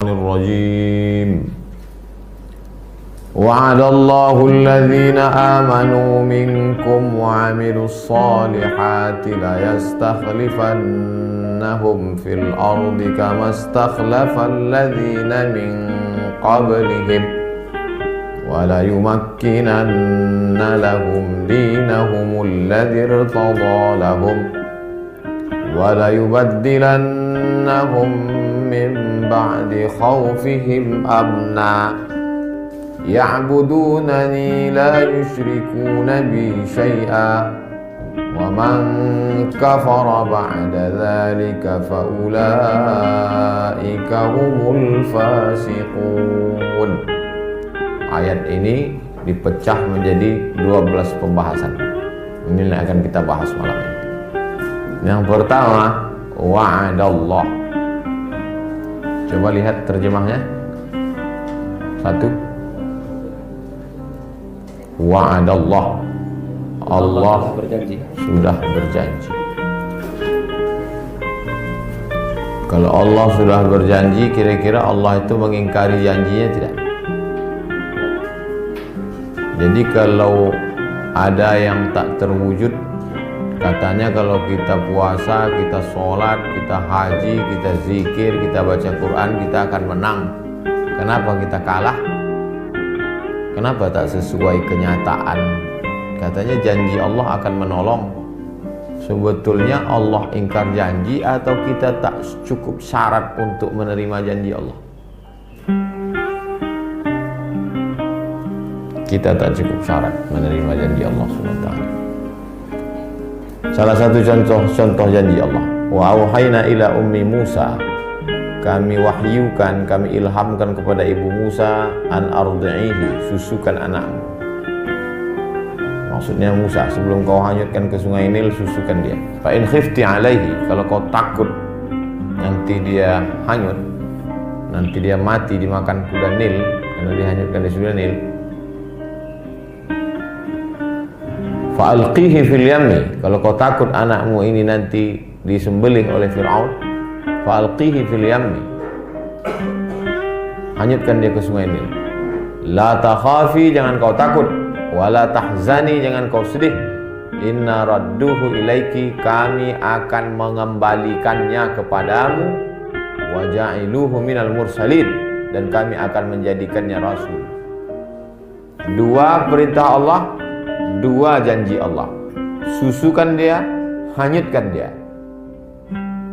الرجيم وعد الله الذين آمنوا منكم وعملوا الصالحات ليستخلفنهم في الأرض كما استخلف الذين من قبلهم وليمكنن لهم دينهم الذي ارتضى لهم وليبدلنهم من بعد خوفهم أمنا يعبدونني لا يشركون بي شيئا ومن كفر بعد ذلك فأولئك هم الفاسقون. Ayat ini dipecah menjadi 12 pembahasan. Ini yang akan kita bahas malam ini. Yang pertama, wa'adallah. Coba lihat terjemahnya. Satu, wa'adallah. Allah sudah berjanji. Kalau Allah sudah berjanji, kira-kira Allah itu mengingkari janjinya tidak? Jadi kalau ada yang tak terwujud, katanya kalau kita puasa, kita sholat, kita haji, kita zikir, kita baca Quran, kita akan menang. Kenapa kita kalah? Kenapa tak sesuai kenyataan? Katanya janji Allah akan menolong. Sebetulnya Allah ingkar janji atau kita tak cukup syarat untuk menerima janji Allah? Kita tak cukup syarat menerima janji Allah SWT. Salah satu contoh janji Allah, wa auhayna ila ummi Musa, kami wahyukan, kami ilhamkan kepada ibu Musa, an ardi'ihi, susukan anakmu. Maksudnya Musa, sebelum kau hanyutkan ke sungai Nil, susukan dia. Fa in khifti alaihi, kalau kau takut nanti dia hanyut, nanti dia mati dimakan kuda Nil karena dihanyutkan di sungai Nil, fa alqihi fil yammi, kalau kau takut anakmu ini nanti disembelih oleh Fir'aun, fa alqihi fil yammi, hanyutkan dia ke sungai Nil. La takhafi, jangan kau takut, wala tahzani, jangan kau sedih, inna radduhu ilaiki, kami akan mengembalikannya kepadamu, wa ja'iluhu minal mursalin, dan kami akan menjadikannya rasul. Dua perintah Allah, dua janji Allah. Susukan dia, hanyutkan dia.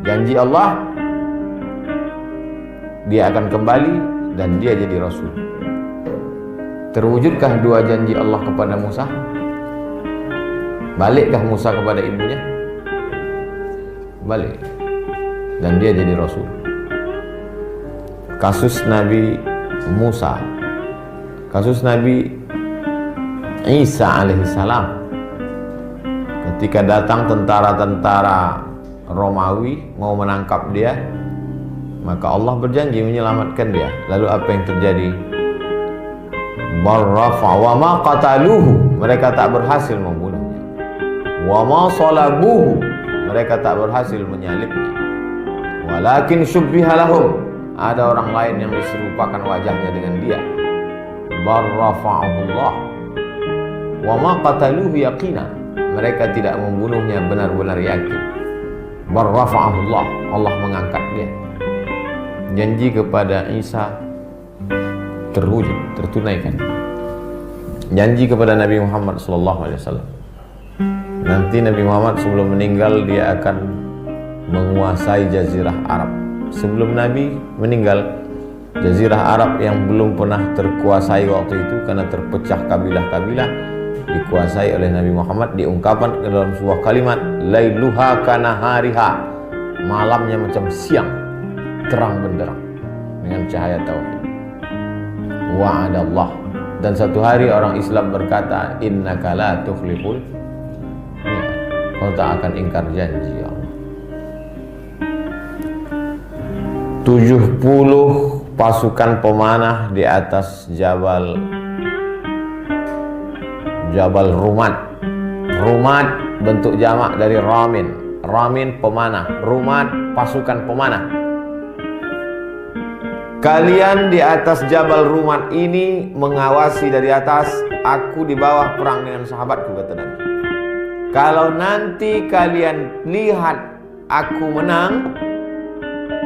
Janji Allah, dia akan kembali dan dia jadi rasul. Terwujudkah dua janji Allah kepada Musa? Balikkah Musa kepada ibunya? Balik. Dan dia jadi rasul. Kasus Nabi Musa, kasus Nabi Isa alaihissalam, ketika datang tentara-tentara Romawi mau menangkap dia, maka Allah berjanji menyelamatkan dia. Lalu apa yang terjadi? Barrafa wa ma qataluhu, mereka tak berhasil membunuhnya. Wa ma salabuhu, mereka tak berhasil menyalibnya. Walakin syubbiha lahum, ada orang lain yang diserupakan wajahnya dengan dia. Barrafa'ahullah wa ma qataluhu yaqina, mereka tidak membunuhnya benar-benar yakin. Barrafa'ahullah, Allah mengangkat dia. Janji kepada Isa terwujud, tertunaikan. Janji kepada Nabi Muhammad SAW, nanti Nabi Muhammad sebelum meninggal dia akan menguasai Jazirah Arab. Sebelum Nabi meninggal, Jazirah Arab yang belum pernah terkuasai waktu itu karena terpecah kabilah-kabilah, dikuasai oleh Nabi Muhammad. Diungkapkan ke dalam sebuah kalimat, lailuha kanahariha, malamnya macam siang, terang benderang dengan cahaya tauhid. Wa'adallah, dan satu hari orang Islam berkata, innaka la tukhliful mi'ad, kau tak akan ingkar janji ya Allah. 70 pasukan pemanah di atas Jabal Rumat. Rumat bentuk jamak dari Ramin. Ramin pemanah, Rumat pasukan pemanah. kalian di atas Jabal Rumat ini mengawasi dari atas, aku di bawah perang dengan sahabatku, kata Nabi. Kalau nanti kalian lihat aku menang,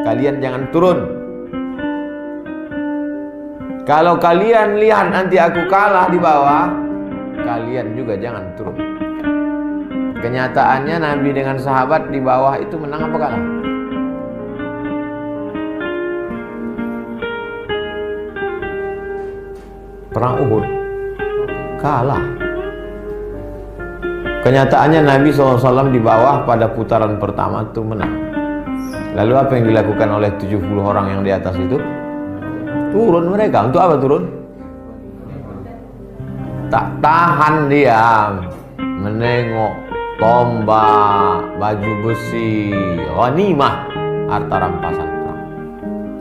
kalian jangan turun. Kalau kalian lihat nanti aku kalah di bawah, kalian juga jangan turun. Kenyataannya Nabi dengan sahabat di bawah itu menang apa kalah? Perang Uhud kalah. Kenyataannya Nabi SAW di bawah pada putaran pertama itu menang. Lalu apa yang dilakukan oleh 70 orang yang di atas itu? Turun mereka. Untuk apa turun? Tak tahan dia, menengok tombak, baju besi, ghanimah, harta rampasan perang.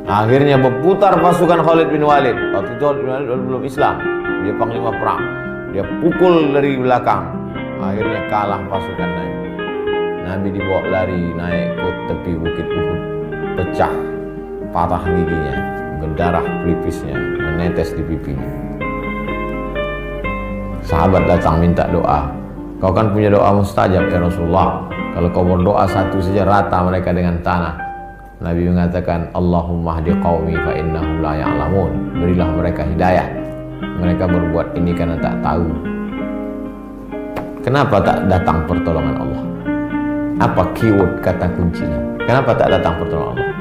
Akhirnya berputar pasukan Khalid bin Walid. Waktu itu Khalid bin Walid belum Islam, dia panglima perang. Dia pukul dari belakang. Akhirnya kalah pasukan Nabi. Nabi dibawa lari naik ke tepi bukit Uhud, pecah, patah giginya, berdarah pelipisnya, menetes di pipinya. Sahabat datang minta doa. Kau kan punya doa mustajab ya Rasulullah. Kalau kau berdoa satu saja rata mereka dengan tanah. Nabi mengatakan, Allahumma hdi qaumi fa innahum la ya'lamun. Berilah mereka hidayah. Mereka berbuat ini karena tak tahu. Kenapa tak datang pertolongan Allah? Apa keyword kata kuncinya? Kenapa tak datang pertolongan Allah?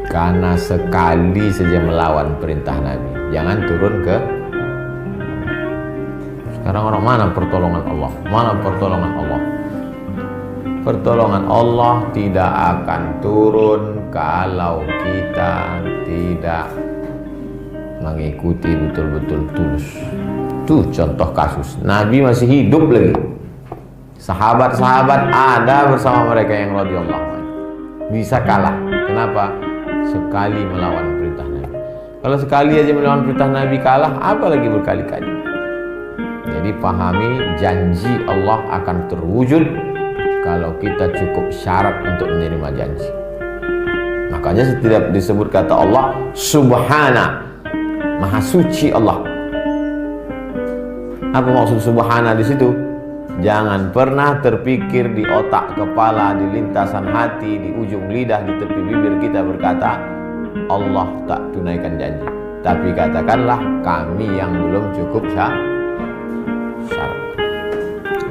Karena sekali saja melawan perintah Nabi. Jangan turun ke. Sekarang orang mana pertolongan Allah? Mana pertolongan Allah? Pertolongan Allah tidak akan turun kalau kita tidak mengikuti betul-betul tulus. Itu contoh kasus. Nabi masih hidup lagi. Sahabat-sahabat ada bersama mereka yang radhiyallahu anhu. Bisa kalah. Kenapa? Sekali melawan perintah Nabi. Kalau sekali aja melawan perintah Nabi kalah, apalagi berkali-kali. Jadi pahami janji Allah akan terwujud kalau kita cukup syarat untuk menerima janji. Makanya setiap disebut kata Allah Subhana, Maha Suci Allah. Apa maksud Subhana di situ? Jangan pernah terpikir di otak, kepala, di lintasan hati, di ujung lidah, di tepi bibir kita berkata Allah tak tunaikan janji. Tapi katakanlah kami yang belum cukup syarat.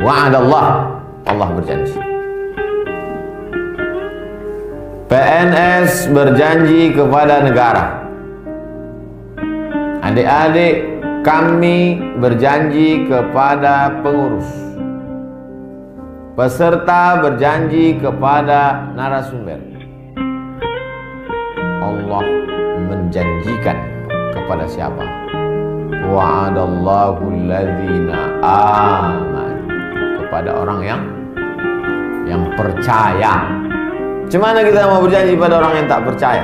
Wa'adallah, Allah berjanji. PNS berjanji kepada negara. Adik-adik kami berjanji kepada pengurus. Peserta berjanji kepada narasumber. Allah menjanjikan kepada siapa? Wa'adallahu alladzina aman, kepada orang yang percaya. Gimana kita mau berjanji pada orang yang tak percaya?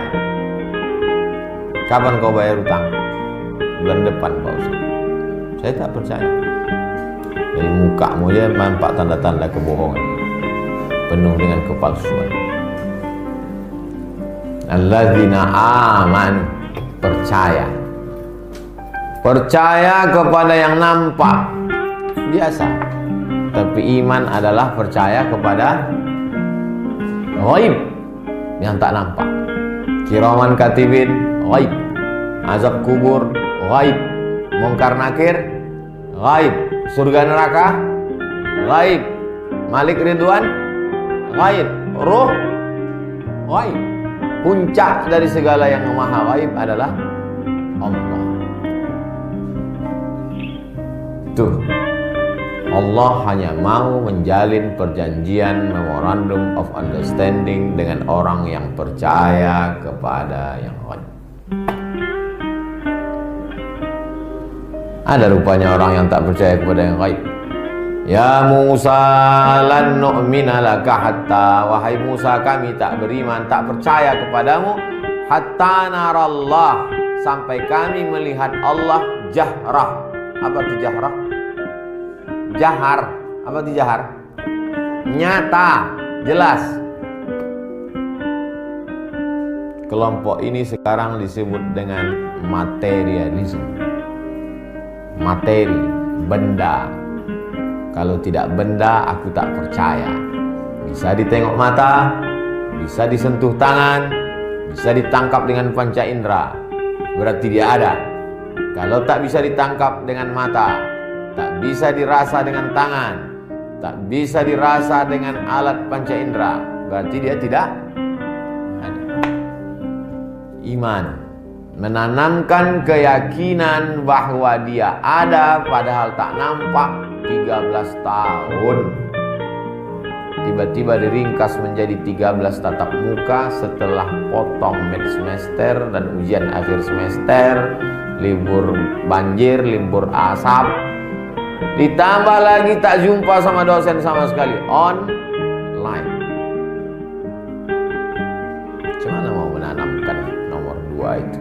Kapan kau bayar utang? Bulan depan Pak Ustaz. Saya tak percaya. Dari mukamu aja nampak tanda-tanda kebohongan, penuh dengan kepalsuan. Alladzina amanu, percaya. Percaya kepada yang nampak biasa. Tapi iman adalah percaya kepada ghaib, yang tak nampak. Kiraman katibin ghaib, azab kubur ghaib, mungkar nakir ghaib, surga neraka ghaib, Malik Ridwan ghaib, ruh ghaib. Puncak dari segala yang maha ghaib adalah Allah. Tuh, Allah hanya mau menjalin perjanjian memorandum of understanding dengan orang yang percaya kepada yang ghaib. Ada rupanya orang yang tak percaya kepada yang ghaib. Ya Musa lan nu'mina laka hatta, wahai Musa kami tak beriman, tak percaya kepadamu hatta narallah, sampai kami melihat Allah jahrah. Apa itu jahrah? Jahar. Apa itu jahar? Nyata, jelas. Kelompok ini sekarang disebut dengan materialism. Materi, benda. Kalau tidak benda, aku tak percaya. Bisa ditengok mata, bisa disentuh tangan, bisa ditangkap dengan panca indera, berarti dia ada. Kalau tak bisa ditangkap dengan mata, tak bisa dirasa dengan tangan, tak bisa dirasa dengan alat panca indera, berarti dia tidak ada. Iman menanamkan keyakinan bahwa dia ada padahal tak nampak 13 tahun. Tiba-tiba diringkas menjadi 13 tatap muka setelah potong mid semester dan ujian akhir semester, libur banjir, libur asap, ditambah lagi tak jumpa sama dosen sama sekali, online. Gimana mau menanamkan nomor 2 itu?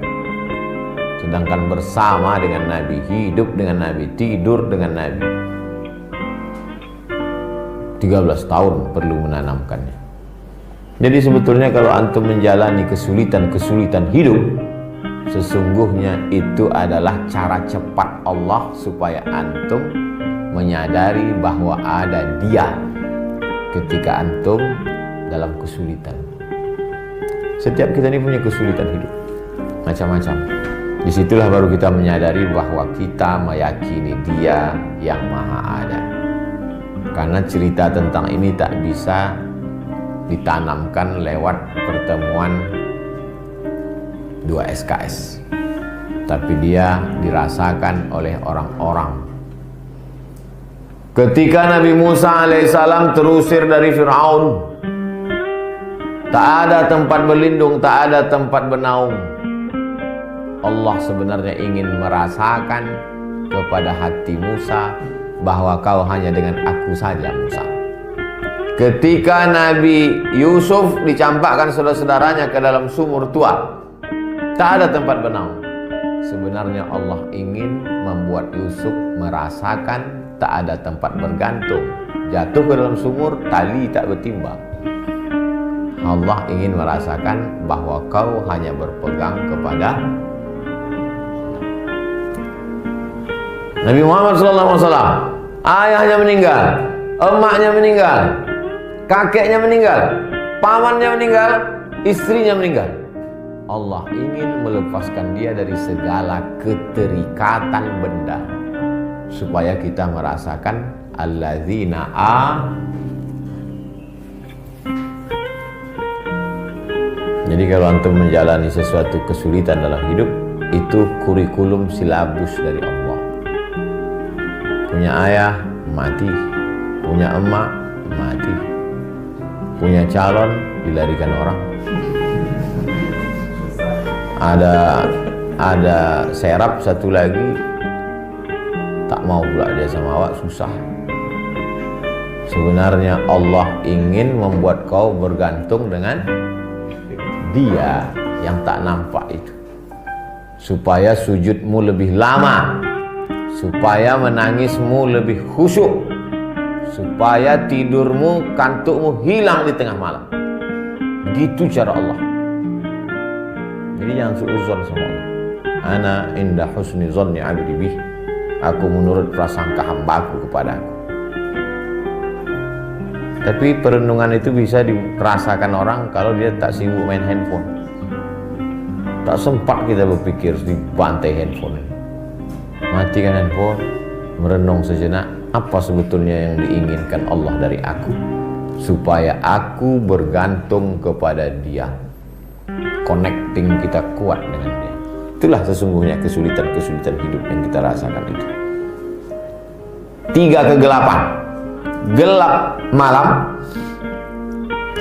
Sedangkan bersama dengan Nabi, hidup dengan Nabi, tidur dengan Nabi. 13 tahun perlu menanamkannya. Jadi sebetulnya kalau antum menjalani kesulitan-kesulitan hidup, sesungguhnya itu adalah cara cepat Allah supaya antum menyadari bahwa ada Dia ketika antum dalam kesulitan. Setiap kita ini punya kesulitan hidup macam-macam. Disitulah baru kita menyadari bahwa kita meyakini Dia yang Maha Ada. Karena cerita tentang ini tak bisa ditanamkan lewat pertemuan 2 SKS, tapi dia dirasakan oleh orang-orang. Ketika Nabi Musa alaihissalam terusir dari Fir'aun, tak ada tempat berlindung, tak ada tempat bernaung. Allah sebenarnya ingin merasakan kepada hati Musa bahwa kau hanya dengan aku saja, Musa. Ketika Nabi Yusuf dicampakkan saudara-saudaranya ke dalam sumur tua, tak ada tempat bernaung. Sebenarnya Allah ingin membuat Yusuf merasakan tak ada tempat bergantung. Jatuh ke dalam sumur, tali tak bertimbang. Allah ingin merasakan bahwa kau hanya berpegang kepada Nabi Muhammad SAW. Ayahnya meninggal, emaknya meninggal, kakeknya meninggal, pamannya meninggal, istrinya meninggal. Allah ingin melepaskan dia dari segala keterikatan benda supaya kita merasakan alladzina Jadi kalau antum menjalani sesuatu kesulitan dalam hidup, itu kurikulum silabus dari Allah. Punya ayah, mati. Punya emak, mati. Punya calon, dilarikan orang. Ada serap satu lagi, tak mau pula dia sama awak, susah. Sebenarnya Allah ingin membuat kau bergantung dengan Dia yang tak nampak itu, supaya sujudmu lebih lama, supaya menangismu lebih khusyuk, supaya tidurmu, kantukmu hilang di tengah malam. Begitu cara Allah. Jadi jangan suudzon sama Allah. Ana inda husni zanni abdi bih. Aku menurut prasangka hambaku kepadaku. Tapi perenungan itu bisa dirasakan orang kalau dia tak sibuk main handphone. Tak sempat kita berpikir dibantai handphone. Matikan handphone, merenung sejenak, apa sebetulnya yang diinginkan Allah dari aku, supaya aku bergantung kepada Dia. Connecting kita kuat dengan Dia. Itulah sesungguhnya kesulitan-kesulitan hidup yang kita rasakan itu. 3 kegelapan: gelap malam,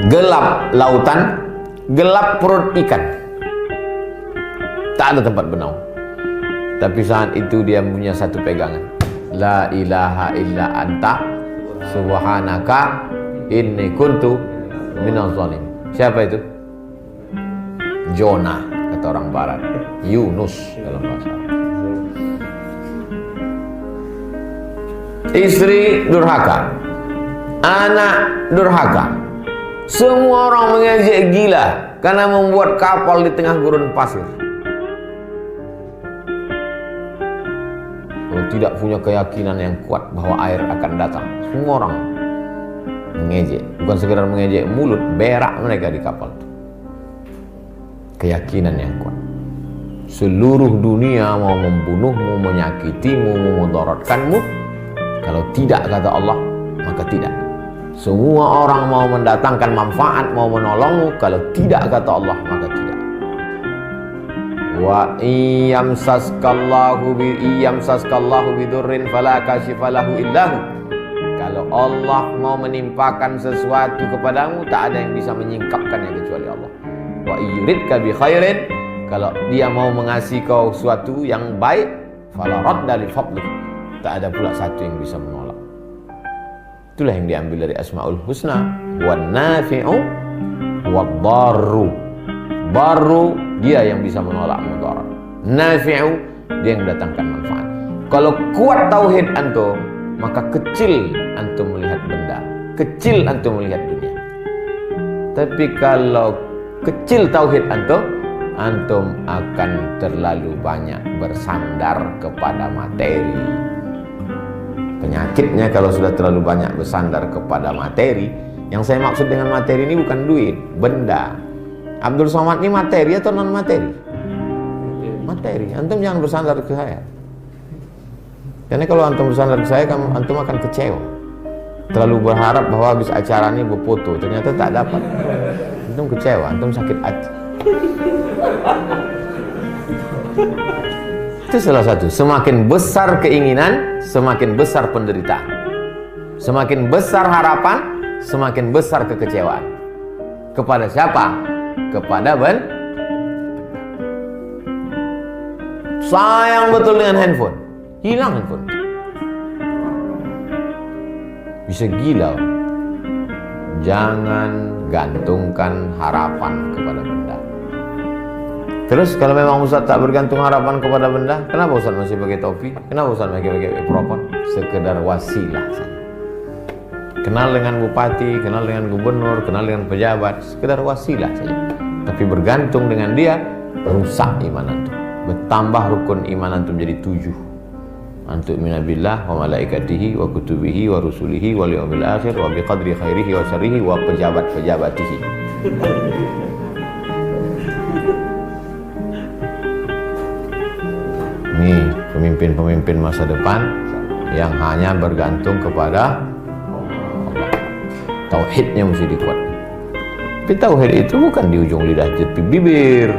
gelap lautan, gelap perut ikan. Tak ada tempat bernaung. Tapi saat itu dia punya satu pegangan. La ilaha illa anta subhanaka inni kuntu minaz zalimin. Siapa itu? Jonah, kata orang barat. Yunus dalam bahasa Arab. Istri durhaka, anak durhaka, semua orang mengejek gila karena membuat kapal di tengah gurun pasir. Kalau tidak punya keyakinan yang kuat bahwa air akan datang, semua orang mengejek, bukan sekedar mengejek mulut, berak mereka di kapal itu. Keyakinan yang kuat. Seluruh dunia mau membunuhmu, menyakitimu, memudaratkanmu, kalau tidak kata Allah, maka tidak. Semua orang mau mendatangkan manfaat, mau menolongmu, kalau tidak kata Allah, maka tidak. Wa iyamsaskallahu bidurrin fala kashifa lahu illahu. Kalau Allah mau menimpakan sesuatu kepadamu, tak ada yang bisa menyingkapkannya kecuali Allah. Wa yuridka bi khairin, kalau dia mau mengasihi kau sesuatu yang baik, fala radda li fadlih, tak ada pula satu yang bisa menolak. Itulah yang diambil dari Asmaul Husna. Wan nafi'u wad darru. Barru, dia yang bisa menolak mudarat. Nafi'u, dia yang mendatangkan manfaat. Kalau kuat tauhid antum, maka kecil antum melihat benda, kecil antum melihat dunia. Tapi kalau kecil tauhid antum akan terlalu banyak bersandar kepada materi. Penyakitnya kalau sudah terlalu banyak bersandar kepada materi. Yang saya maksud dengan materi ini bukan duit, benda. Abdul Somad ini materi atau non materi? Materi. Antum jangan bersandar ke saya. Karena kalau antum bersandar ke saya, antum akan kecewa. Terlalu berharap bahwa habis acara ini berfoto, ternyata tak dapat. Antum kecewa, antum sakit hati. Itu salah satu. Semakin besar keinginan, semakin besar penderitaan. Semakin besar harapan, semakin besar kekecewaan. Kepada siapa? Kepada sayang betul dengan handphone, hilang handphone. Bisa gila. Jangan gantungkan harapan kepada benda. Terus kalau memang Ustaz tak bergantung harapan kepada benda, kenapa Ustaz masih pakai topi? Kenapa Ustaz masih pakai mikrofon? Sekedar wasilah saja. Kenal dengan bupati, kenal dengan gubernur, kenal dengan pejabat, sekedar wasilah saja. Tapi bergantung dengan dia, rusak iman antum. Bertambah rukun iman antum jadi 7. Antum minabillah wa malaikatihi wa kutubihi wa rusulihi wal yaumil akhir wa biqadri khairihi wa syarrihi wa pejabat-pejabatihi. Ini pemimpin-pemimpin masa depan yang hanya bergantung kepada Allah. Tauhidnya mesti dikuatkan. Tapi tauhid itu bukan di ujung lidah jeti bibir.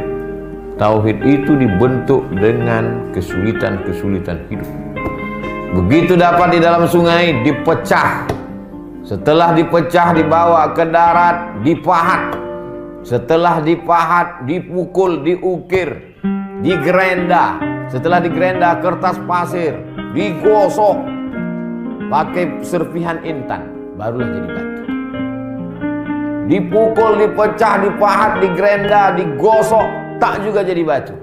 Tauhid itu dibentuk dengan kesulitan-kesulitan hidup. Begitu dapat di dalam sungai, dipecah. Setelah dipecah, dibawa ke darat, dipahat. Setelah dipahat, dipukul, diukir, digerenda. Setelah digerenda, kertas pasir digosok pakai serpihan intan, barulah jadi batu. Dipukul, dipecah, dipahat, digerenda, digosok, tak juga jadi batu.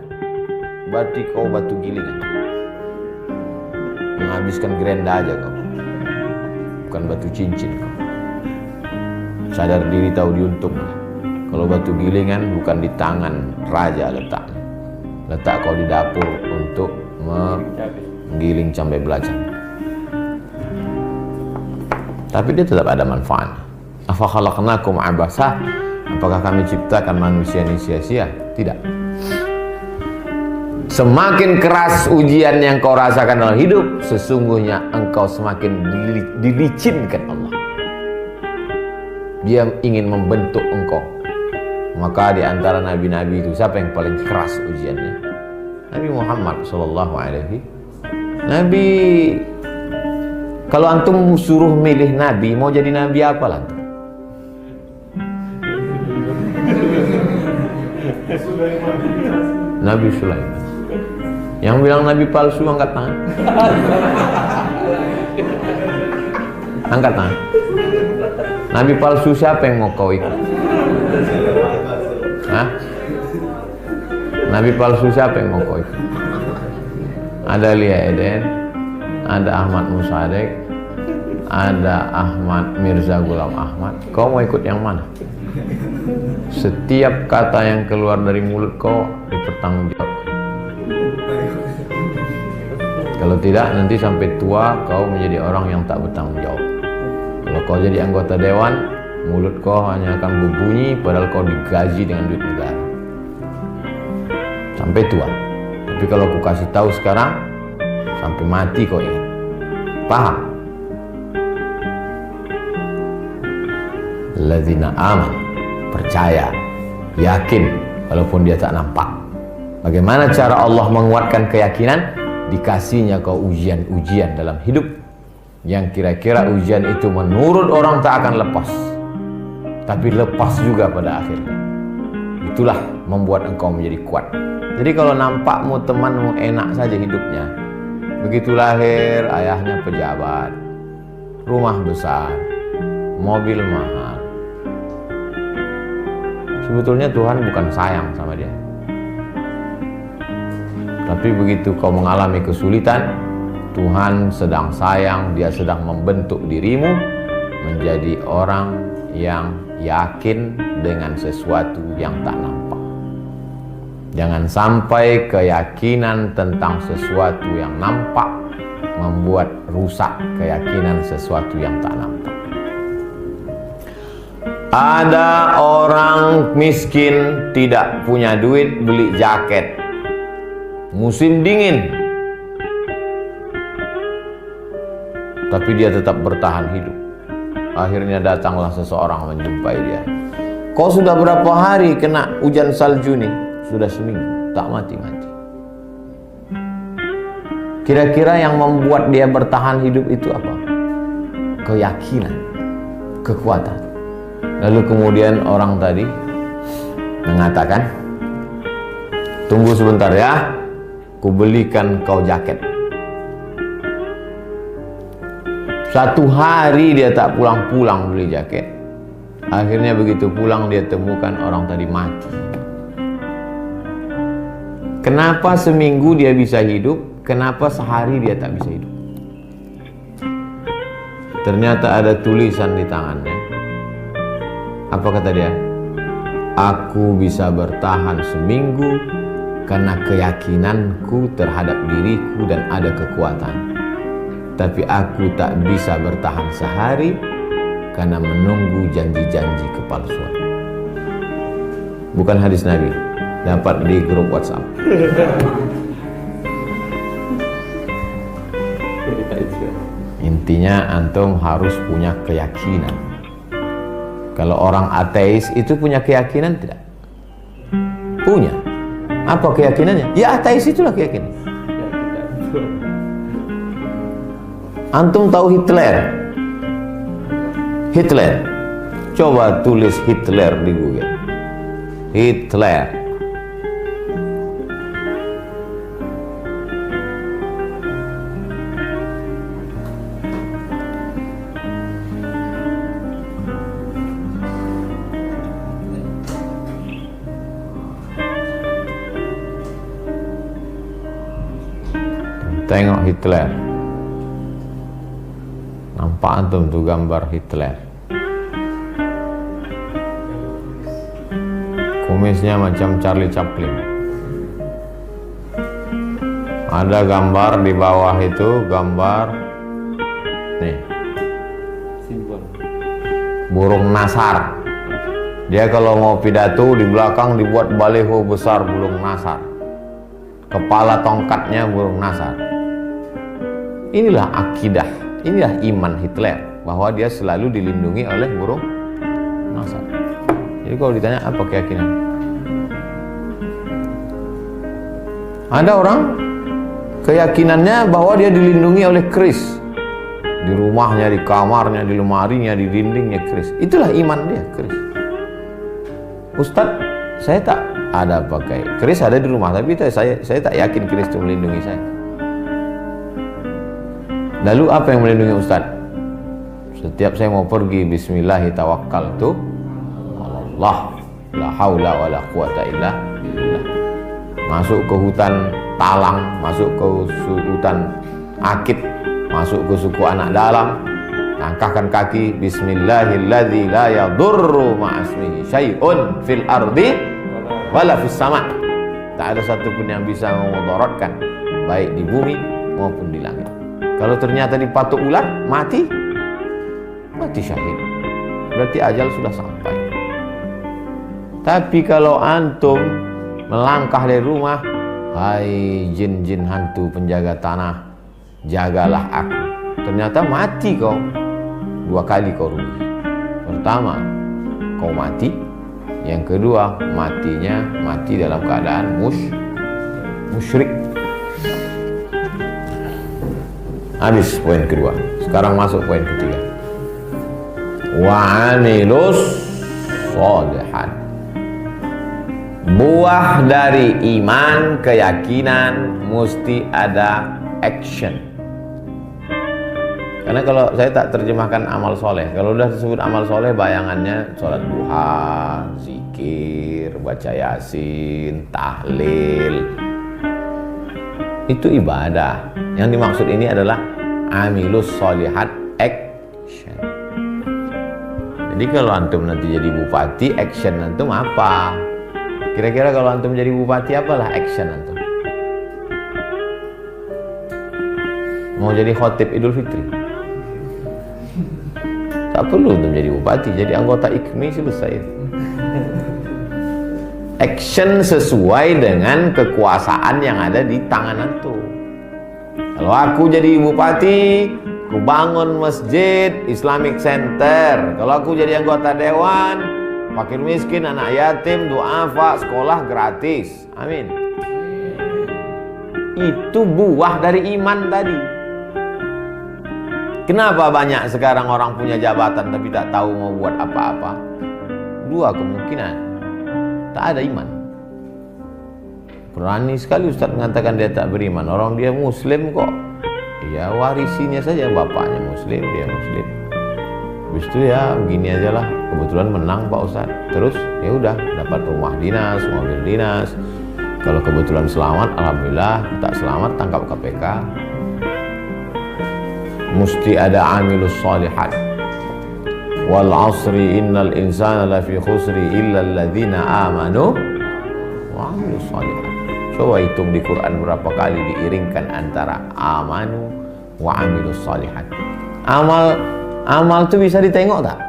Berarti kau batu gilingan, menghabiskan gerenda aja kau, bukan batu cincin kau. Sadar diri, tahu diuntung. Kalau batu gilingan bukan di tangan raja letaknya, letak kau di dapur untuk menggiling cabai belacan. Tapi dia tetap ada manfaat. Afa khalaqnakum abasa? Apakah kami ciptakan manusia ini sia-sia? Tidak. Semakin keras ujian yang kau rasakan dalam hidup, sesungguhnya engkau semakin dilicinkan Allah. Dia ingin membentuk engkau. Maka di antara nabi-nabi itu siapa yang paling keras ujiannya? Nabi Muhammad sallallahu alaihi. Nabi, kalau antum suruh milih nabi, mau jadi nabi apa lah antum? Nabi Sulaiman. Yang bilang nabi palsu angkat tangan. Angkat tangan. Nabi palsu siapa yang mau kau ikut? Hah? Nabi palsu siapa yang mau kau ikut? Ada Lia Eden, ada Ahmad Musadek, ada Ahmad Mirza Ghulam Ahmad. Kau mau ikut yang mana? Setiap kata yang keluar dari mulut kau dipertanggungjawabkan. Kalau tidak, nanti sampai tua kau menjadi orang yang tak bertanggung jawab. Kalau kau jadi anggota dewan, mulut kau hanya akan berbunyi padahal kau digaji dengan duit negara sampai tua. Tapi kalau aku kasih tahu sekarang, sampai mati kau ingat. Paham? Alladzina aman, percaya, yakin walaupun dia tak nampak. Bagaimana cara Allah menguatkan keyakinan? Dikasihnya kau ujian-ujian dalam hidup yang kira-kira ujian itu menurut orang tak akan lepas, tapi lepas juga pada akhirnya. Itulah membuat engkau menjadi kuat. Jadi kalau nampakmu temanmu enak saja hidupnya, begitu lahir ayahnya pejabat, rumah besar, mobil mahal, sebetulnya Tuhan bukan sayang sama dia. Tapi begitu kau mengalami kesulitan, Tuhan sedang sayang, dia sedang membentuk dirimu menjadi orang yang yakin dengan sesuatu yang tak nampak. Jangan sampai keyakinan tentang sesuatu yang nampak membuat rusak keyakinan sesuatu yang tak nampak. Ada orang miskin tidak punya duit beli jaket, musim dingin, tapi dia tetap bertahan hidup. Akhirnya datanglah seseorang menjumpai dia. Kau sudah berapa hari kena hujan salju nih? Sudah seminggu, tak mati-mati. Kira-kira yang membuat dia bertahan hidup itu apa? Keyakinan, kekuatan. Lalu kemudian orang tadi mengatakan, tunggu sebentar ya, ku belikan kau jaket. Satu hari dia tak pulang-pulang beli jaket. Akhirnya begitu pulang dia temukan orang tadi mati. Kenapa seminggu dia bisa hidup? Kenapa sehari dia tak bisa hidup? Ternyata ada tulisan di tangannya. Apa kata dia? Aku bisa bertahan seminggu karena keyakinanku terhadap diriku dan ada kekuatan. Tapi aku tak bisa bertahan sehari karena menunggu janji-janji kepalsuan. Bukan hadis Nabi, dapat di grup WhatsApp. Intinya antum harus punya keyakinan. Kalau orang ateis itu punya keyakinan tidak? Punya. Apa keyakinannya? Ya ateis itulah keyakinan. Antum tahu Hitler? Hitler. Coba tulis Hitler di Google. Hitler. Tengok Hitler. Nampak antum tuh gambar Hitler. Kumisnya macam Charlie Chaplin. Ada gambar di bawah itu, gambar nih, simbol burung nasar. Dia kalau mau pidato di belakang dibuat baliho besar burung nasar. Kepala tongkatnya burung nasar. Inilah akidah, inilah iman Hitler, bahwa dia selalu dilindungi oleh burung nasar. Jadi kalau ditanya apa keyakinan? Ada orang keyakinannya bahwa dia dilindungi oleh keris. Di rumahnya, di kamarnya, di lemarinya, di dindingnya keris. Itulah iman dia, keris. Ustadz, saya tak ada pakai keris, ada di rumah, tapi saya tak yakin keris itu melindungi saya. Lalu apa yang melindungi Ustadz? Setiap saya mau pergi, bismillahirrahmanirrahim, Allah, la haula wa la quwata illa billah. Masuk ke hutan Talang, masuk ke hutan Akit, masuk ke suku anak dalam, Langkahkan kaki, bismillahilladzi la yadurru ma'asmihi syai'un fil ardi wala fis sama'. Tak ada satupun yang bisa memudaratkan baik di bumi maupun di langit. Kalau ternyata dipatuk ular, mati syahid. Berarti ajal sudah sampai. Tapi kalau antum melangkah dari rumah, hai jin-jin hantu penjaga tanah, jagalah aku. Ternyata mati kau. 2 kali kau rugi. Pertama, kau mati. Yang kedua, mati dalam keadaan musyrik. Habis poin kedua. Sekarang masuk poin ketiga. Wa 'amilus sholihat. Buah dari iman, keyakinan mesti ada action. Karena kalau saya tak terjemahkan amal soleh, kalau udah disebut amal soleh, bayangannya sholat duha, zikir, baca yasin, tahlil. Itu ibadah. Yang dimaksud ini adalah amilus sholihat action. Jadi kalau antum nanti jadi bupati, action antum apa? Kira-kira kalau antum jadi bupati, apalah action antum? Mau jadi khotib Idul Fitri? Tak perlu untuk menjadi bupati, jadi anggota IKMI selesai. Action sesuai dengan kekuasaan yang ada di tangan antum. Kalau aku jadi bupati, aku bangun masjid, Islamic Center. Kalau aku jadi anggota dewan, fakir miskin, anak yatim, duafa, sekolah gratis. Amin. Itu buah dari iman tadi. Kenapa banyak sekarang orang punya jabatan tapi tak tahu mau buat apa-apa? 2 kemungkinan. Tak ada iman. Berani sekali Ustaz mengatakan dia tak beriman. Orang dia muslim kok. Ya warisinya saja, bapaknya muslim, dia muslim. Habis itu ya begini aja lah. Kebetulan menang Pak Ustaz. Terus ya udah dapat rumah dinas, mobil dinas. Kalau kebetulan selamat, alhamdulillah. Tak selamat, tangkap KPK. Mesti ada amilus sholihat. Wal 'asri innal insana lafi khusri illa alladzina amanu wa 'amilus sholihat. Coba hitung di Quran berapa kali diiringkan antara amanu wa 'amilus sholihat. Amal itu bisa ditengok tak?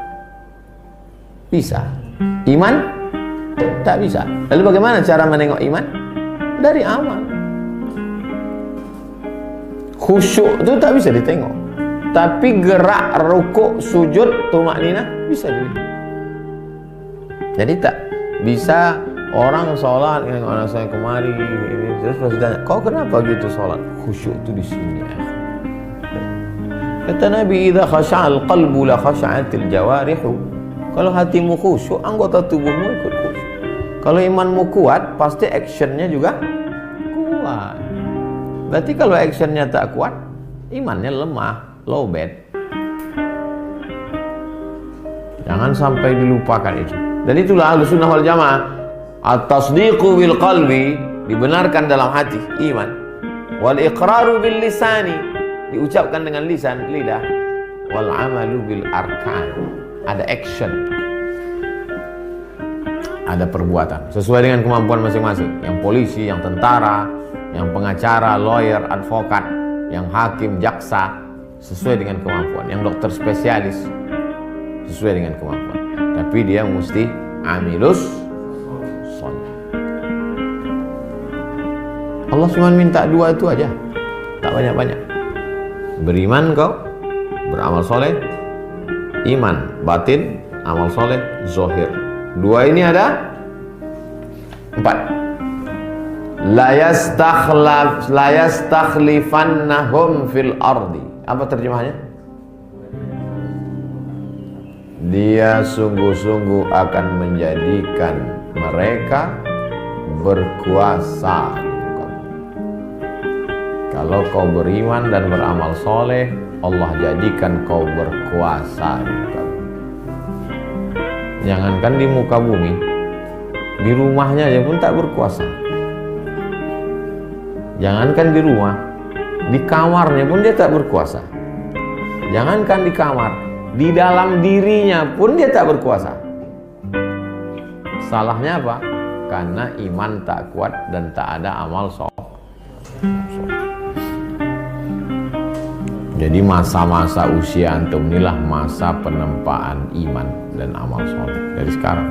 Bisa. Iman? Tak bisa. Lalu bagaimana cara menengok iman? Dari amal. Khusyuk itu tak bisa ditengok. Tapi gerak, rukuk, sujud, tumakninah bisa dilihat. Jadi tak bisa orang sholat, anak saya kemari ini, terus pasti tanya, kau kenapa gitu sholat? Khusyuk itu di sini. Kata Nabi, idza khasha'al qalbu la khasha'atil jawarihu. Kalau hatimu khusyuk, anggota tubuhmu ikut khusyuk. Kalau imanmu kuat, pasti actionnya juga kuat. Berarti kalau actionnya tak kuat, imannya lemah. Low bed. Jangan sampai dilupakan itu. Dan itulah Ahlussunnah wal Jamaah. At-tasdiqu bil qalbi, dibenarkan dalam hati, iman. Wal iqraru bil lisani, diucapkan dengan lisan, lidah. Wal amalu bil arkan, ada action. Ada perbuatan sesuai dengan kemampuan masing-masing. Yang polisi, yang tentara, yang pengacara, lawyer, advokat, yang hakim, jaksa, sesuai dengan kemampuan. Yang dokter spesialis sesuai dengan kemampuan. Tapi dia mesti amilus sholih. Allah cuma minta 2 itu aja, tak banyak-banyak. Beriman kau, beramal soleh. Iman batin, amal soleh zahir. 2 ini ada 4. La yastakhlifannahum fil ardi. Apa terjemahannya? Dia sungguh-sungguh akan menjadikan mereka berkuasa di muka bumi. Kalau kau beriman dan beramal soleh, Allah jadikan kau berkuasa di muka bumi. Jangankan di muka bumi, di rumahnya aja pun tak berkuasa. Jangankan di rumah, di kamarnya pun dia tak berkuasa. Jangankan di kamar, di dalam dirinya pun dia tak berkuasa. Salahnya apa? Karena iman tak kuat dan tak ada amal soleh. Jadi masa-masa usia antum inilah masa penempaan iman dan amal soleh dari sekarang.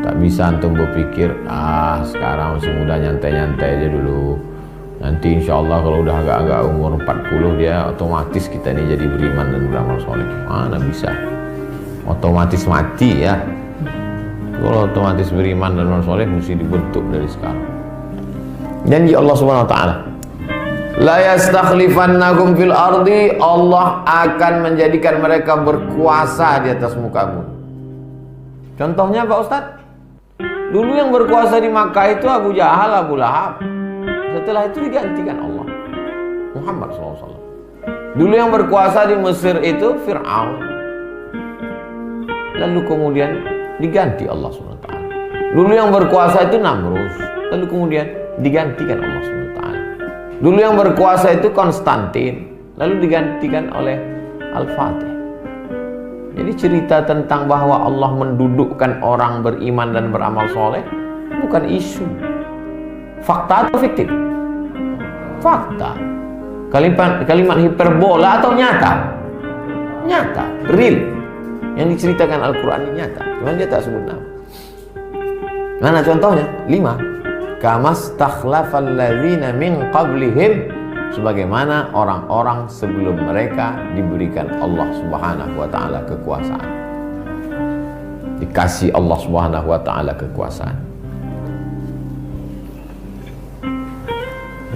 Tak bisa antum berpikir, sekarang masih muda, nyantai-nyantai aja dulu. Nanti insya Allah kalau udah agak-agak umur 40 dia otomatis kita ini jadi beriman dan beramal soleh. Mana bisa? Otomatis mati ya. Kalau otomatis beriman dan beramal soleh mesti dibentuk dari sekarang. Janji Allah Subhanahu Wa Taala, la yastakhlifannakum fil ardi, Allah akan menjadikan mereka berkuasa di atas muka bumi. Contohnya Pak Ustadz, dulu yang berkuasa di Makkah itu Abu Jahal, Abu Lahab. Setelah itu digantikan Allah Muhammad SAW. Dulu yang berkuasa di Mesir itu Fir'aun, lalu kemudian diganti Allah SWT. Dulu yang berkuasa itu Namrus, lalu kemudian digantikan Allah SWT. Dulu yang berkuasa itu Konstantin, lalu digantikan oleh Al-Fatih. Jadi cerita tentang bahwa Allah mendudukkan orang beriman dan beramal soleh bukan isu. Fakta atau fiktif? Fakta. Kalimat hiperbola atau nyata? Nyata, real. Yang diceritakan Al-Quran ini nyata, cuma dia tak sebut nama. Mana contohnya? 5. Kamastakhlafal ladzina min qablihim, sebagaimana orang-orang sebelum mereka diberikan Allah Subhanahu wa taala kekuasaan. Dikasih Allah Subhanahu wa taala kekuasaan.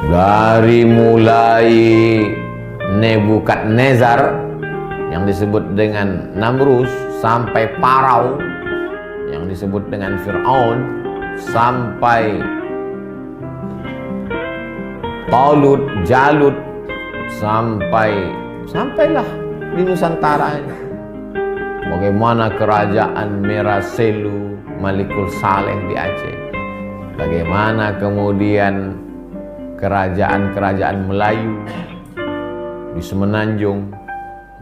Dari mulai Nebukadnezar yang disebut dengan Namrus, sampai Parau yang disebut dengan Fir'aun, sampai Talut, Jalut, sampailah di Nusantara ini. Bagaimana kerajaan Meraselu, Malikul Saleh di Aceh. Bagaimana kemudian kerajaan-kerajaan Melayu di Semenanjung.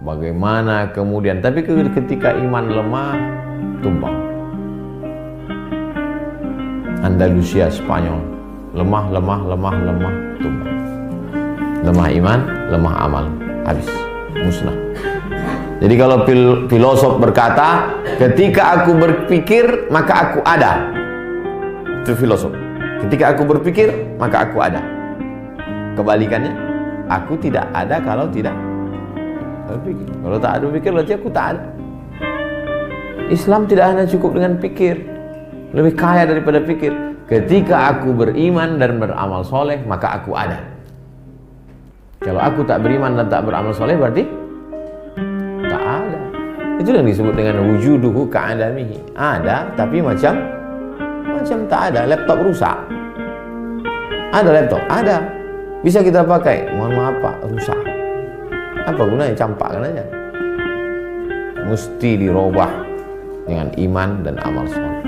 Bagaimana kemudian, tapi ketika iman lemah, tumbang. Andalusia, Spanyol, lemah, tumbang. Lemah iman, lemah amal, habis, musnah. Jadi kalau filosof berkata, ketika aku berpikir maka aku ada, itu filosof. Ketika aku berpikir maka aku ada. Kebalikannya, aku tidak ada kalau tidak berpikir. Kalau tak ada pikir berarti aku tak ada. Islam tidak hanya cukup dengan pikir, lebih kaya daripada pikir. Ketika aku beriman dan beramal soleh maka aku ada. Kalau aku tak beriman dan tak beramal soleh berarti tak ada. Itu yang disebut dengan wujuduhu ka'adamihi. Ada tapi macam tak ada. Laptop rusak, ada laptop, ada, bisa kita pakai, mohon maaf Pak, rusak. Apa gunanya? Campakkan aja. Mesti dirubah dengan iman dan amal soleh.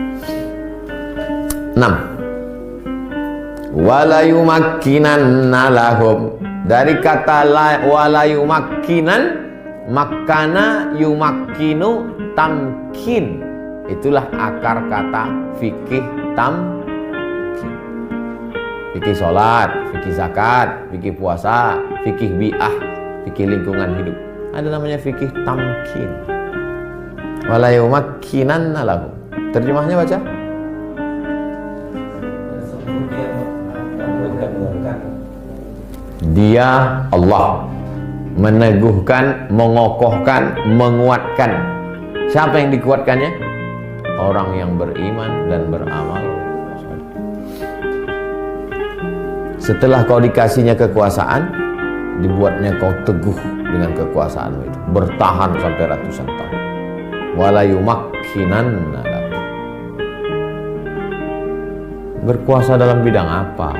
6. Wala yumakkinanna lahum, dari kata wala yumakkinan, makkana yumakkinu tamkin, itulah akar kata fikih tamkin. Fikih sholat, fikih zakat, fikih puasa, fikih bi'ah, fikih lingkungan hidup, ada namanya fikih tamkin. Wala yumakkinanna lahum, terjemahnya baca. Dia Allah meneguhkan, mengokohkan, menguatkan. Siapa yang dikuatkannya? Orang yang beriman dan beramal. Setelah kau dikasihnya kekuasaan, dibuatnya kau teguh dengan kekuasaanmu itu, bertahan sampai ratusan tahun. Wala yumakkinanna lahum. Berkuasa dalam bidang apa?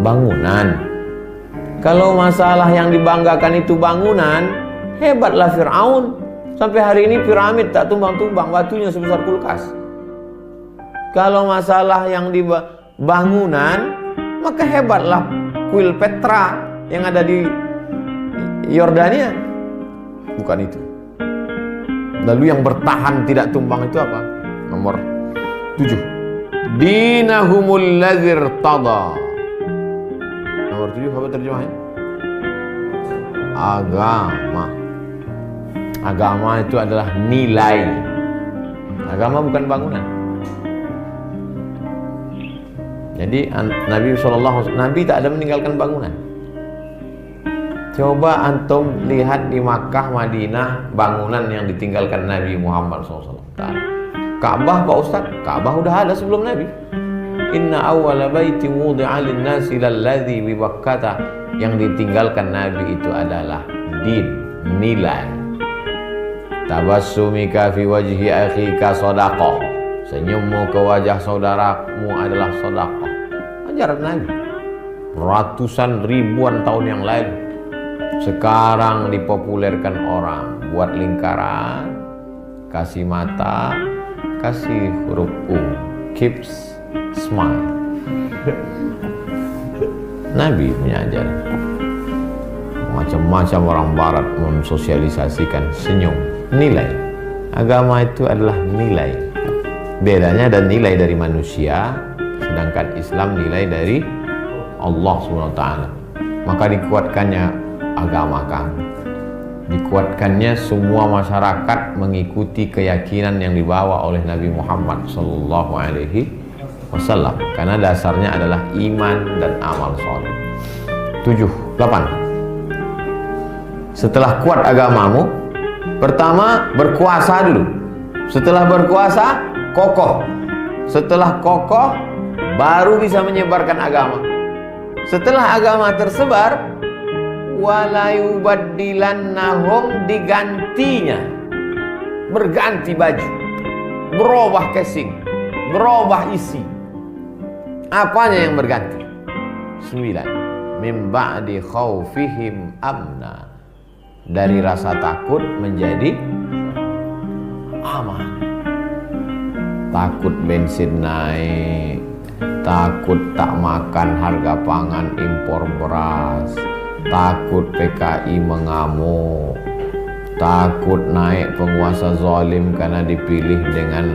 Bangunan. Kalau masalah yang dibanggakan itu bangunan, hebatlah Fir'aun. Sampai hari ini piramid tak tumbang-tumbang, batunya sebesar kulkas. Kalau masalah yang di bangunan, maka hebatlah kuil Petra yang ada di Yordania. bukan itu. Lalu yang bertahan tidak tumbang itu apa? Nomor 7. Dinahumul ladzir tada. Nomor 7 apa terjemahnya? Agama. Agama itu adalah nilai. Agama bukan bangunan. Jadi Nabi SAW, Nabi tak ada meninggalkan bangunan. Coba antum lihat di Makkah, Madinah, bangunan yang ditinggalkan Nabi Muhammad SAW. Ka'bah Pak Ustaz, Ka'bah udah ada sebelum Nabi. Inna awwala baiti wudi'a lin-nasi lalladzi bi Bakkah. Yang ditinggalkan Nabi itu adalah din, nilai. Tabassumika fi wajhi akhika shadaqah. Senyummu ke wajah saudaramu adalah sedekah. Ajaran Nabi ratusan ribuan tahun yang lalu. Sekarang dipopulerkan orang buat lingkaran, kasih mata, kasih huruf U, keeps smile. Nabi punya ajaran. Macam-macam orang barat mensosialisasikan senyum, nilai. Agama itu adalah nilai. Bedanya ada nilai dari manusia, sedangkan Islam nilai dari Allah SWT. Maka dikuatkannya agama kami, dikuatkannya semua masyarakat mengikuti keyakinan yang dibawa oleh Nabi Muhammad SAW, karena dasarnya adalah iman dan amal soleh. 7, 8. Setelah kuat agamamu, pertama berkuasa dulu. Setelah berkuasa, kokoh. Setelah kokoh, baru bisa menyebarkan agama. Setelah agama tersebar, walayubaddilannahum, digantinya, berganti baju, berubah casing, berubah isi. Apanya yang berganti? 9. Min ba'di khaufihim amna, dari rasa takut menjadi aman. Takut bensin naik, takut tak makan harga pangan impor beras, takut PKI mengamuk, takut naik penguasa zalim karena dipilih dengan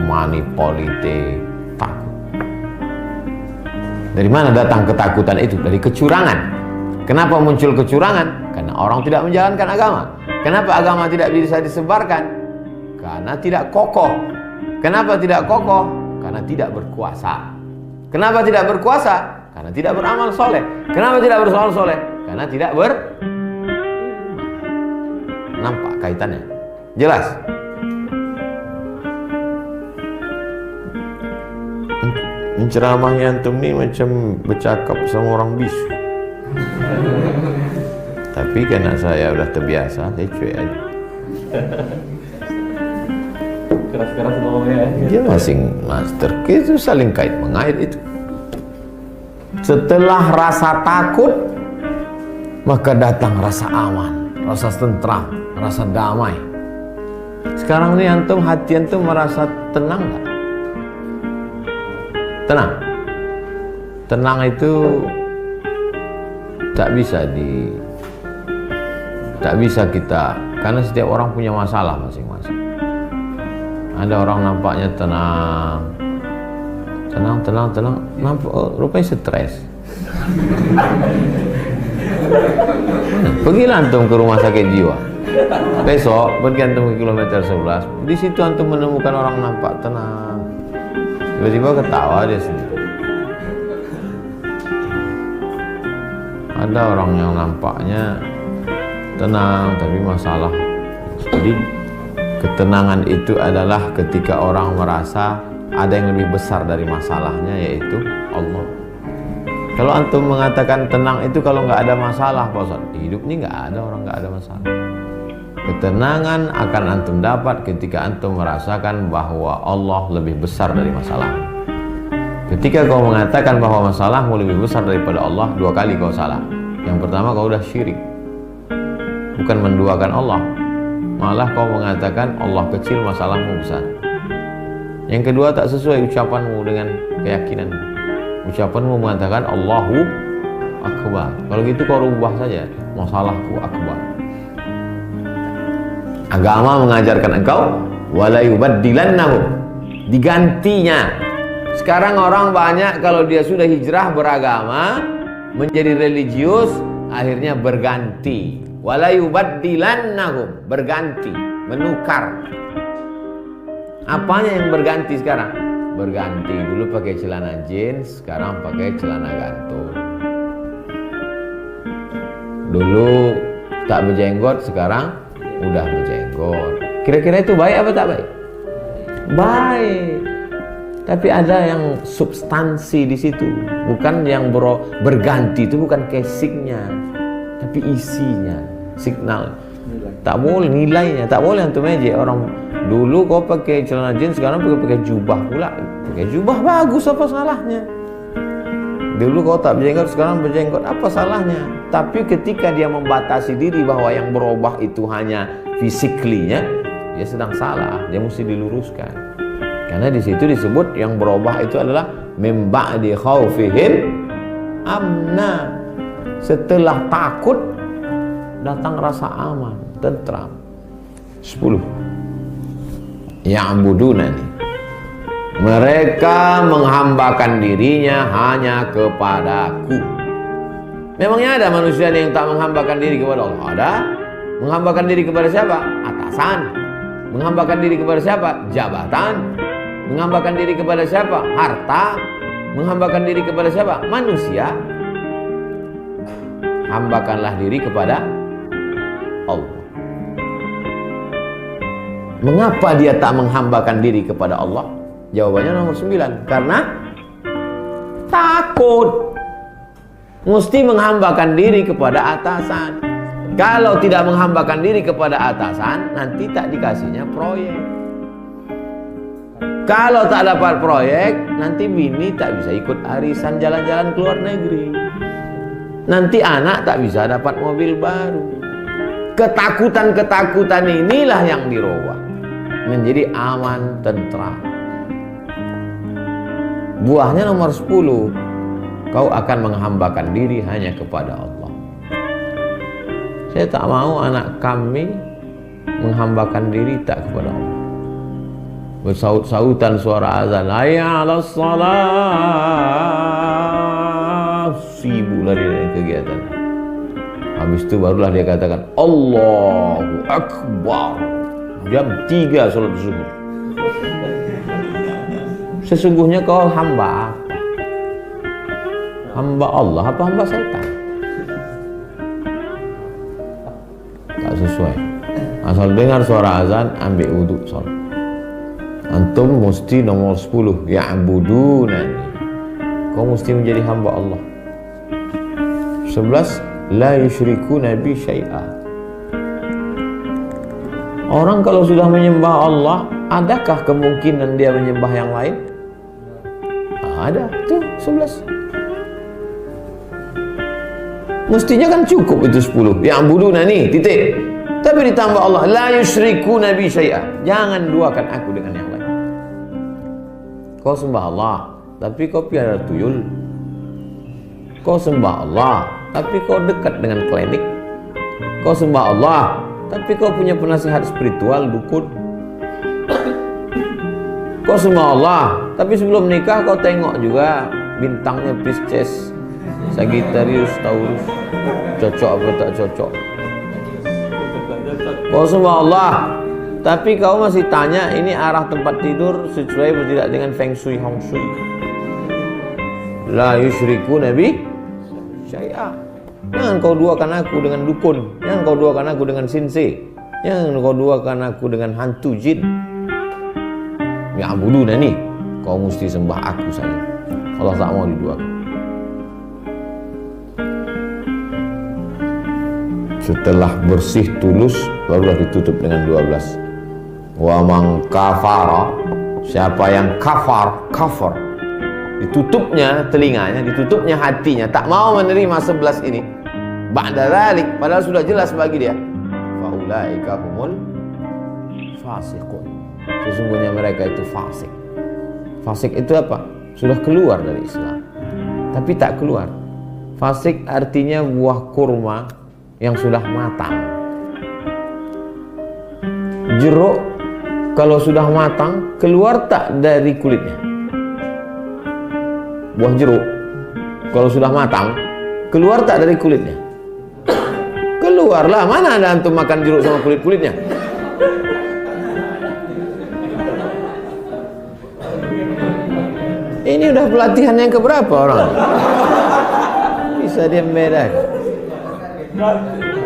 money politik. Takut. Dari mana datang ketakutan itu? Dari kecurangan. Kenapa muncul kecurangan? Karena orang tidak menjalankan agama. Kenapa agama tidak bisa disebarkan? Karena tidak kokoh. Kenapa tidak kokoh? Karena tidak berkuasa. Kenapa tidak berkuasa? Karena tidak beramal soleh. Kenapa tidak beramal soleh? Karena tidak nampak kaitannya? Jelas? Ceramahnya antum ni macam bercakap sama orang bisu. Tapi karena saya udah terbiasa, saya cuek aja. Keras-keras ngomongnya. Dia masing master itu saling kait mengait itu. Setelah rasa takut, maka datang rasa aman, rasa tentram, rasa damai. Sekarang ini antum, hati antum merasa tenang nggak? Tenang. Tenang itu tak bisa kita, karena setiap orang punya masalah masing-masing. Ada orang nampaknya tenang, nampak rupanya stres. Pergilah antum ke rumah sakit jiwa. Besok pergi antum ke kilometer 11. Di situ antum menemukan orang nampak tenang. Tiba-tiba ketawa dia sendiri. Ada orang yang nampaknya tenang tapi masalah. Jadi ketenangan itu adalah ketika orang merasa ada yang lebih besar dari masalahnya, yaitu Allah. Kalau antum mengatakan tenang itu kalau nggak ada masalah, Pak Ustaz, hidup ini nggak ada orang nggak ada masalah. Ketenangan akan antum dapat ketika antum merasakan bahwa Allah lebih besar dari masalah. Ketika kau mengatakan bahwa masalahmu lebih besar daripada Allah, 2 kali kau salah. Yang pertama, kau udah syirik, bukan menduakan Allah, malah kau mengatakan Allah kecil, masalahmu besar. Yang kedua, tak sesuai ucapanmu dengan keyakinan. Ucapanmu mengatakan Allahu Akbar. Kalau gitu kau rubah saja, masalahku akbar. Agama mengajarkan engkau wala yubaddilannahum, digantinya. Sekarang orang banyak kalau dia sudah hijrah beragama menjadi religius, akhirnya berganti. Wala yubaddilannahum, berganti, menukar. Apanya yang berganti sekarang? Berganti, dulu pakai celana jeans, sekarang pakai celana gantung. Dulu tak berjenggot, sekarang udah berjenggot. Kira-kira itu baik apa tak baik? Baik. Tapi ada yang substansi di situ, bukan yang berganti itu bukan casingnya, tapi isinya, signal. Tak boleh nilainya, tak boleh antum aja orang dulu kau pakai celana jeans, sekarang pakai jubah pula. Pakai jubah bagus, apa salahnya? Dulu kau tak berjenggot, sekarang berjenggot, apa salahnya? Tapi ketika dia membatasi diri bahwa yang berubah itu hanya fisiklinya, dia sedang salah, dia mesti diluruskan. Karena di situ disebut yang berubah itu adalah mim ba'di khaufihim amna. Setelah takut datang rasa aman, tentram. 10. Ya'budunani, mereka menghambakan dirinya hanya kepadaku. Memangnya ada manusia yang tak menghambakan diri kepada Allah? Ada. Menghambakan diri kepada siapa? Atasan. Menghambakan diri kepada siapa? Jabatan. Menghambakan diri kepada siapa? Harta. Menghambakan diri kepada siapa? Manusia. Hambakanlah diri kepada Allah. Mengapa dia tak menghambakan diri kepada Allah? Jawabannya nomor 9. Karena takut. Mesti menghambakan diri kepada atasan. Kalau tidak menghambakan diri kepada atasan, nanti tak dikasihnya proyek. Kalau tak dapat proyek, nanti bini tak bisa ikut arisan jalan-jalan ke luar negeri. Nanti anak tak bisa dapat mobil baru. Ketakutan-ketakutan inilah yang dirubah menjadi aman, tentram. Buahnya nomor 10, kau akan menghambakan diri hanya kepada Allah. Saya tak mau anak kami menghambakan diri tak kepada Allah. Bersaut-sautan suara azan, hayya 'alas shalah, sibuk lari dari kegiatan. Habis itu barulah dia katakan Allahu Akbar. Jam 3 salat subuh. Sesungguhnya kau hamba apa? Hamba Allah apa hamba setan? Tak sesuai. Asal dengar suara azan, ambil wudhu salat. Antum mesti nomor 10, ya'budunani. Kau mesti menjadi hamba Allah. 11, la yusyrikuna bi syai'a. Orang kalau sudah menyembah Allah, adakah kemungkinan dia menyembah yang lain? Ada, tuh 11. Mestinya kan cukup itu 10. Ya'budunani, titik. Tapi ditambah Allah, la yusyrikuna bi syai'a. Jangan duakan aku dengan yang lain. Kau sembah Allah, tapi kau piara tuyul. Kau sembah Allah, tapi kau dekat dengan klinik. Kau sembah Allah, tapi kau punya penasihat spiritual, dukun. Kau sembah Allah, tapi sebelum nikah kau tengok juga bintangnya Pisces, Sagittarius, Taurus, cocok apa tak cocok. Kau sembah Allah, tapi kau masih tanya ini arah tempat tidur sesuai atau tidak dengan Feng Shui, Hong Shui. La yusyrikuna bi syai'a. Jangan kau duakan aku dengan dukun. Jangan kau duakan aku dengan sinse. Jangan kau duakan aku dengan hantu jin. Ya'budunani. Kau mesti sembah aku saja. Allah tak mau diduakan. Setelah bersih tulus, barulah ditutup dengan 12. Wa man kafara, siapa yang kafar, ditutupnya telinganya, ditutupnya hatinya, tak mau menerima 11 ini. Ba'da dzalik, padahal sudah jelas bagi dia. Fa ulaika humul fasiqun. Sesungguhnya mereka itu fasik. Fasik itu apa? Sudah keluar dari Islam, tapi tak keluar. Fasik artinya buah kurma yang sudah matang. jeruk kalau sudah matang keluar tak dari kulitnya? Buah jeruk kalau sudah matang keluar tak dari kulitnya? Keluarlah. Mana ada antum makan jeruk sama kulit-kulitnya? Ini udah pelatihan yang keberapa orang? Bisa dia membedakan.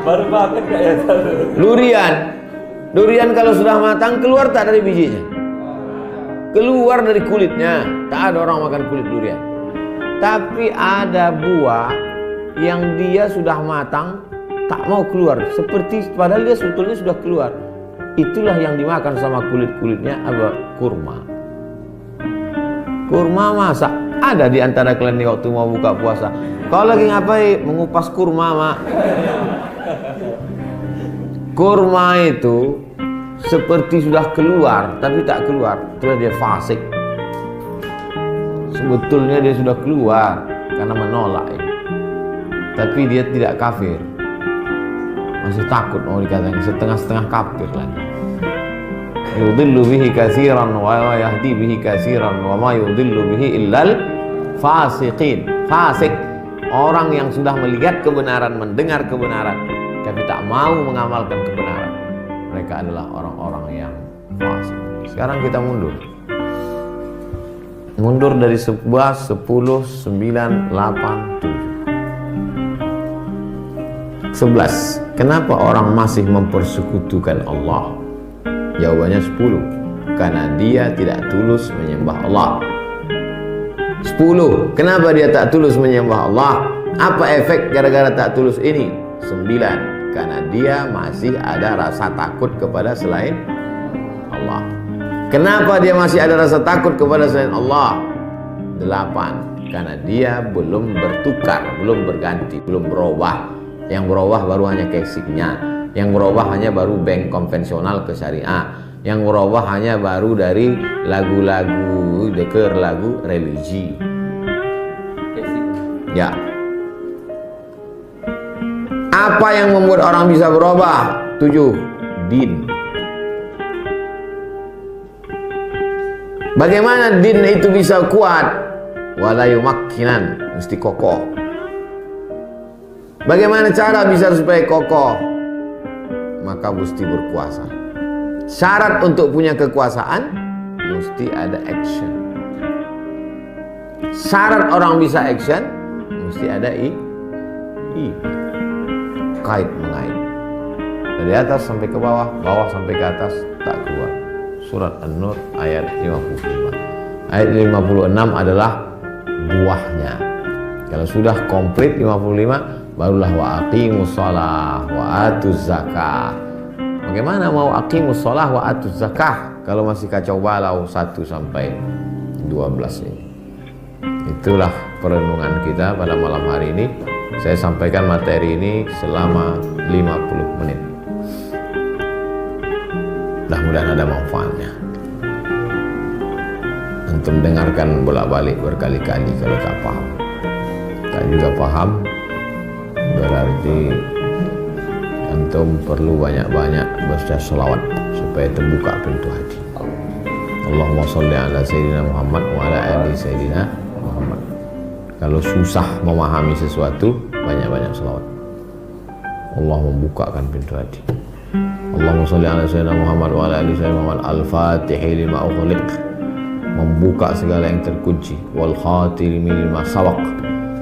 Baru makan gak ya? Durian kalau sudah matang keluar tak dari bijinya? Keluar dari kulitnya. Tak ada orang makan kulit durian. Tapi ada buah yang dia sudah matang tak mau keluar, seperti padahal dia sebetulnya sudah keluar. Itulah yang dimakan sama kulit-kulitnya, apa? Kurma. Kurma masak. Ada di antara kalian nih waktu mau buka puasa, kau lagi ngapain? Mengupas kurma, Mak. Kurma itu seperti sudah keluar tapi tak keluar, itulah dia fasik. Sebetulnya dia sudah keluar karena menolak ini. Tapi dia tidak kafir, masih takut mau dikatakan setengah-setengah kafir lagi. Yudillu bihi katsiran wa yahdi bihi katsiran wa ma yudillu bihi illal fasiqin. Fasik, orang yang sudah melihat kebenaran, mendengar kebenaran tapi tak mau mengamalkan kebenaran. Mereka adalah orang-orang yang fasik. Sekarang kita mundur dari 11, 10, 9, 8, 7. 11. Kenapa orang masih mempersekutukan Allah? Jawabannya 10. Karena dia tidak tulus menyembah Allah. 10. Kenapa dia tak tulus menyembah Allah? Apa efek gara-gara tak tulus ini? 9. Karena dia masih ada rasa takut kepada selain Allah. Kenapa dia masih ada rasa takut kepada selain Allah? 8. Karena dia belum bertukar, belum berganti, belum berubah. Yang berubah baru hanya casingnya, yang berubah hanya baru bank konvensional ke syariah, yang berubah hanya baru dari lagu-lagu ke lagu religi. Ya. Apa yang membuat orang bisa berubah? 7. Din. Bagaimana din itu bisa kuat? Wala yumakkinan, mesti kokoh. Bagaimana cara bisa supaya kokoh? Maka mesti berkuasa. Syarat untuk punya kekuasaan mesti ada action. Syarat orang bisa action mesti ada kait mengait. Dari atas sampai ke bawah, bawah sampai ke atas tak keluar. Surat An-Nur ayat 55. Ayat 56 adalah buahnya. Kalau sudah komplit 55, barulah wa aqimus shalah wa atuz zakah. Bagaimana mau aqimus shalah wa atuz zakah kalau masih kacau balau 1 sampai 12 ini? Itulah perenungan kita pada malam hari ini. Saya sampaikan materi ini selama 50 menit. Mudah-mudahan ada manfaatnya. Antum dengarkan bolak-balik berkali-kali kalau tak paham. Tak juga paham, berarti antum perlu banyak-banyak baca selawat supaya terbuka pintu hati. Allahumma sholli ala sayyidina Muhammad wa ala ali sayyidina Muhammad. Kalau susah memahami sesuatu, banyak-banyak selawat. Allah membukakan pintu hati. Allahumma sholli ala sayyidina Muhammad wa ala ali sayyidina Muhammad. Al-Fatihi lima ughliq, membuka segala yang terkunci. Wal khatimi lima sabaq,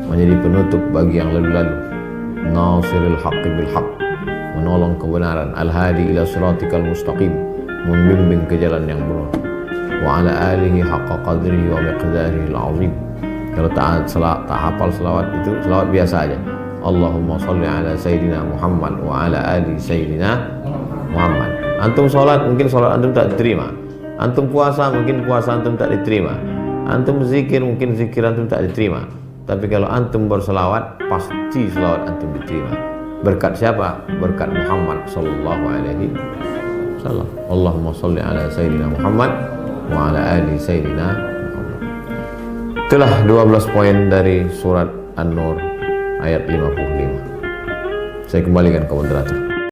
menjadi penutup bagi yang lalu-lalu. Nasiril haqqi bil haqq, menolong kebenaran. Al-hadi ila siratikal mustaqim, membimbing ke jalan yang benar. Wa ala alihi haqqa qadrihi wa miqdarihi al-azim. Kalau tak hafal selawat itu, selawat biasa aja. Allahumma sholli ala sayyidina Muhammad wa ala ali sayyidina Muhammad. Antum sholat, mungkin sholat antum tak diterima. Antum puasa, mungkin puasa antum tak diterima. Antum zikir, mungkin zikir antum tak diterima. Tapi kalau antum berselawat, pasti selawat antum diterima. Berkat siapa? Berkat Muhammad sallallahu alaihi wasallam. Allahumma sholli ala sayyidina Muhammad wa ala ali sayyidina Muhammad. Itulah 12 poin dari surat An-Nur ayat 55. Saya kembalikan ke moderator.